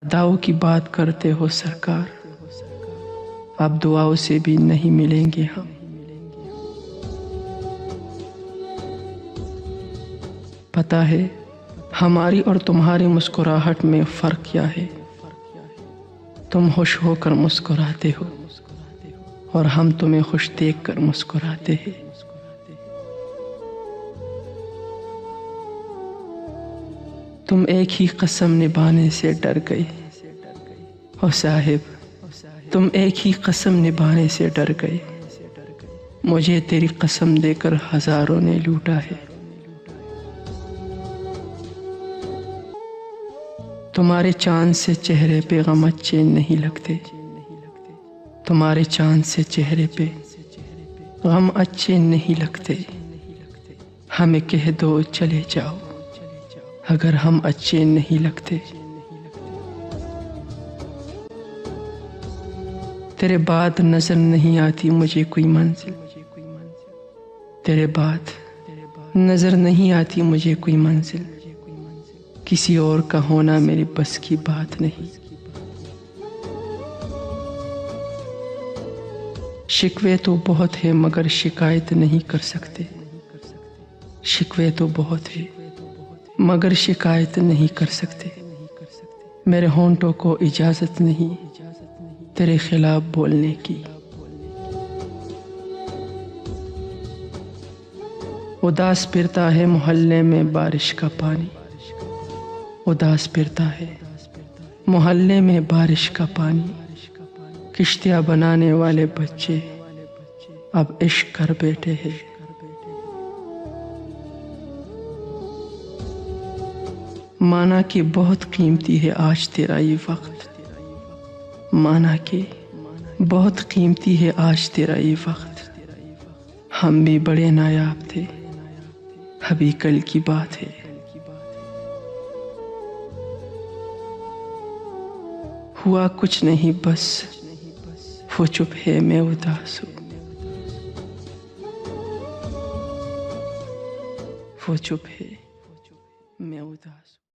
دعاؤں کی بات کرتے ہو سرکار، اب دعاؤں سے بھی نہیں ملیں گے ہم۔ پتہ ہے ہماری اور تمہاری مسکراہٹ میں فرق کیا ہے؟ تم خوش ہو کر مسکراتے ہو اور ہم تمہیں خوش دیکھ کر مسکراتے ہیں۔ تم ایک ہی قسم نبھانے سے ڈر گئے او صاحب، تم ایک ہی قسم نبھانے سے ڈر گئے، مجھے تیری قسم دے کر ہزاروں نے لوٹا ہے۔ تمہارے چاند سے چہرے پہ غم اچھے نہیں لگتے، تمہارے چاند سے چہرے پہ غم اچھے نہیں لگتے، ہمیں کہہ دو چلے جاؤ اگر ہم اچھے نہیں لگتے۔ تیرے بعد نظر نہیں آتی مجھے کوئی منزل، تیرے بعد نظر نہیں آتی مجھے کوئی منزل، کسی اور کا ہونا میری بس کی بات نہیں۔ شکوے تو بہت ہے مگر شکایت نہیں کر سکتے، شکوے تو بہت ہے مگر شکایت نہیں کر سکتے، میرے ہونٹوں کو اجازت نہیں تیرے خلاف بولنے کی۔ اداس پھرتا ہے محلے میں بارش کا پانی، اداس پھرتا ہے محلے میں بارش کا پانی، کشتیاں بنانے والے بچے اب عشق کر بیٹھے ہیں۔ مانا کہ بہت قیمتی ہے آج تیرا یہ وقت، مانا کہ بہت قیمتی ہے آج تیرا یہ وقت، ہم بھی بڑے نایاب تھے ابھی کل کی بات ہے۔ ہوا کچھ نہیں بس وہ چپ ہے میں اداس ہوں، وہ چپ ہے میں اداس ہوں۔